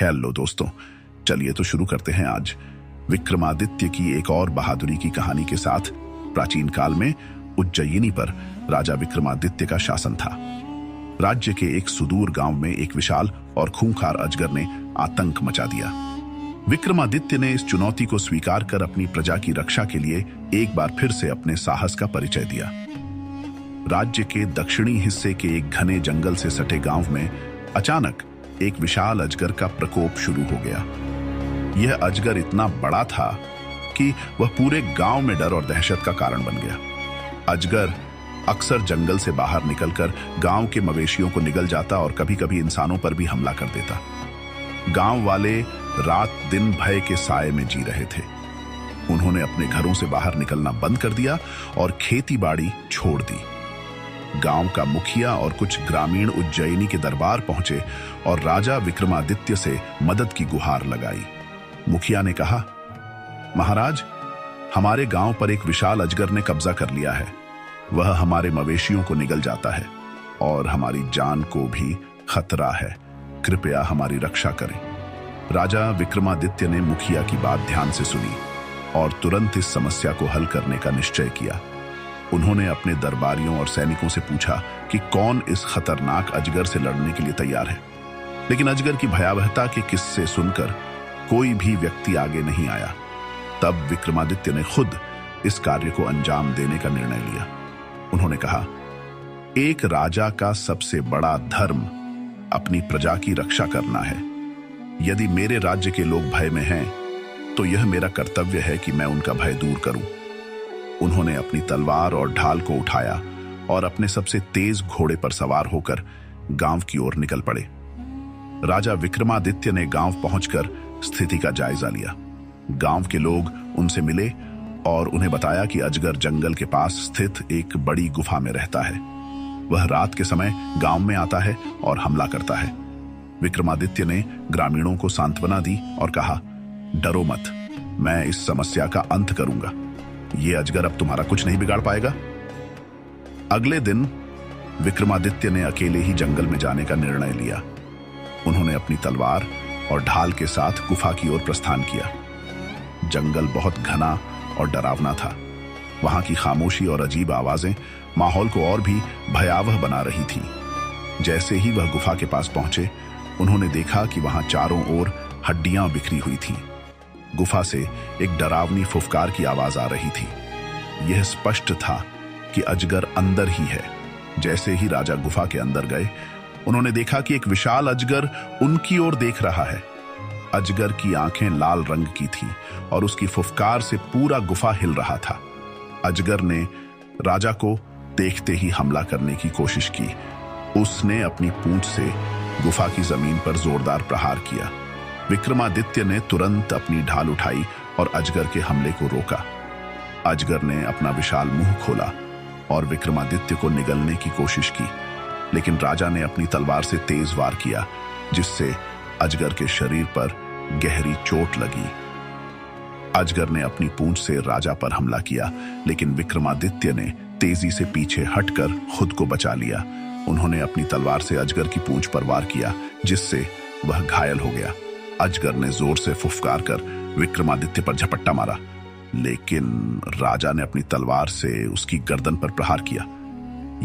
Hello दोस्तों, चलिए तो शुरू करते हैं आज विक्रमादित्य की एक और बहादुरी की कहानी के साथ। प्राचीन काल में उज्जयिनी पर राजा विक्रमादित्य का शासन था। राज्य के एक सुदूर गांव में एक विशाल और खूंखार अजगर ने आतंक मचा दिया। विक्रमादित्य ने इस चुनौती को स्वीकार कर अपनी प्रजा की रक्षा के लिए एक बार फिर से अपने साहस का परिचय दिया। राज्य के दक्षिणी हिस्से के एक घने जंगल से सटे गांव में अचानक एक विशाल अजगर का प्रकोप शुरू हो गया। यह अजगर इतना बड़ा था कि वह पूरे गांव में डर और दहशत का कारण बन गया। अजगर अक्सर जंगल से बाहर निकलकर गांव के मवेशियों को निगल जाता और कभी-कभी इंसानों पर भी हमला कर देता। गांव वाले रात दिन भय के साए में जी रहे थे। उन्होंने अपने घरों से बाहर निकलना बंद कर दिया और खेती बाड़ी छोड़ दी। गांव का मुखिया और कुछ ग्रामीण उज्जयिनी के दरबार पहुंचे और राजा विक्रमादित्य से मदद की गुहार लगाई। मुखिया ने कहा, महाराज, हमारे गांव पर एक विशाल अजगर ने कब्जा कर लिया है। वह हमारे मवेशियों को निगल जाता है और हमारी जान को भी खतरा है। कृपया हमारी रक्षा करें। राजा विक्रमादित्य ने मुखिया की बात ध्यान से सुनी और तुरंत इस समस्या को हल करने का निश्चय किया। उन्होंने अपने दरबारियों और सैनिकों से पूछा कि कौन इस खतरनाक अजगर से लड़ने के लिए तैयार है। लेकिन अजगर की भयावहता के किस्से सुनकर कोई भी व्यक्ति आगे नहीं आया। तब विक्रमादित्य ने खुद इस कार्य को अंजाम देने का निर्णय लिया। उन्होंने कहा, एक राजा का सबसे बड़ा धर्म अपनी प्रजा की रक्षा करना है। यदि मेरे राज्य के लोग भय में हैं, तो यह मेरा कर्तव्य है कि मैं उनका भय दूर करूं। उन्होंने अपनी तलवार और ढाल को उठाया और अपने सबसे तेज घोड़े पर सवार होकर गांव की ओर निकल पड़े। राजा विक्रमादित्य ने गांव पहुंचकर स्थिति का जायजा लिया। गांव के लोग उनसे मिले और उन्हें बताया कि अजगर जंगल के पास स्थित एक बड़ी गुफा में रहता है। वह रात के समय गांव में आता है और हमला करता है। विक्रमादित्य ने ग्रामीणों को सांत्वना दी और कहा, डरो मत, मैं इस समस्या का अंत करूंगा। ये अजगर अब तुम्हारा कुछ नहीं बिगाड़ पाएगा। अगले दिन विक्रमादित्य ने अकेले ही जंगल में जाने का निर्णय लिया। उन्होंने अपनी तलवार और ढाल के साथ गुफा की ओर प्रस्थान किया। जंगल बहुत घना और डरावना था। वहां की खामोशी और अजीब आवाजें माहौल को और भी भयावह बना रही थी। जैसे ही वह गुफा के पास पहुंचे, उन्होंने देखा कि वहां चारों ओर हड्डियां बिखरी हुई थीं। गुफा से एक डरावनी फुफकार की आवाज आ रही थी। यह स्पष्ट था कि अजगर अंदर ही है। जैसे ही राजा गुफा के अंदर गए, उन्होंने देखा कि एक विशाल अजगर उनकी ओर देख रहा है। अजगर की आंखें लाल रंग की थीं और उसकी फुफकार से पूरा गुफा हिल रहा था। अजगर ने राजा को देखते ही हमला करने की कोशिश की। उसने अपनी पूंछ से गुफा की जमीन पर जोरदार प्रहार किया। विक्रमादित्य ने तुरंत अपनी ढाल उठाई और अजगर के हमले को रोका। अजगर ने अपना विशाल मुंह खोला और विक्रमादित्य को निगलने की कोशिश की, लेकिन राजा ने अपनी तलवार से तेज वार किया, जिससे अजगर के शरीर पर गहरी चोट लगी। अजगर ने अपनी पूंछ से राजा पर हमला किया, लेकिन विक्रमादित्य ने तेजी से पीछे हटकर खुद को बचा लिया। उन्होंने अपनी तलवार से अजगर की पूंछ पर वार किया, जिससे वह घायल हो गया। अजगर ने जोर से फुफकार कर विक्रमादित्य पर झपट्टा मारा, लेकिन राजा ने अपनी तलवार से उसकी गर्दन पर प्रहार किया।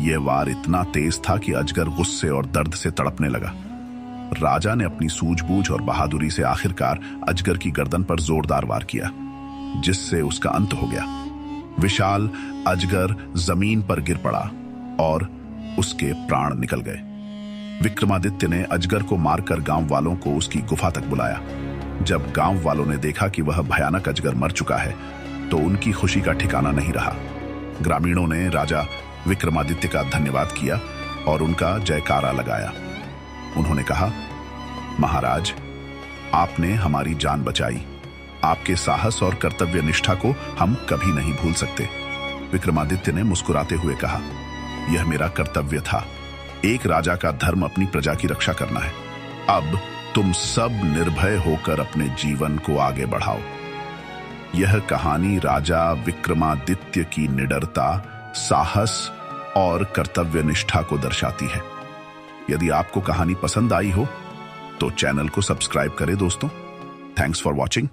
यह वार इतना तेज था कि अजगर गुस्से और दर्द से तड़पने लगा। राजा ने अपनी सूझबूझ और बहादुरी से आखिरकार अजगर की गर्दन पर जोरदार वार किया, जिससे उसका अंत हो गया। विशाल अजगर जमीन पर गिर पड़ा और उसके प्राण निकल गए। विक्रमादित्य ने अजगर को मारकर गांव वालों को उसकी गुफा तक बुलाया। जब गांव वालों ने देखा कि वह भयानक अजगर मर चुका है, तो उनकी खुशी का ठिकाना नहीं रहा। ग्रामीणों ने राजा विक्रमादित्य का धन्यवाद किया और उनका जयकारा लगाया। उन्होंने कहा, महाराज, आपने हमारी जान बचाई। आपके साहस और कर्तव्य निष्ठा को हम कभी नहीं भूल सकते। विक्रमादित्य ने मुस्कुराते हुए कहा, यह मेरा कर्तव्य था। एक राजा का धर्म अपनी प्रजा की रक्षा करना है। अब तुम सब निर्भय होकर अपने जीवन को आगे बढ़ाओ। यह कहानी राजा विक्रमादित्य की निडरता, साहस और कर्तव्य निष्ठा को दर्शाती है। यदि आपको कहानी पसंद आई हो तो चैनल को सब्सक्राइब करें दोस्तों। Thanks for watching.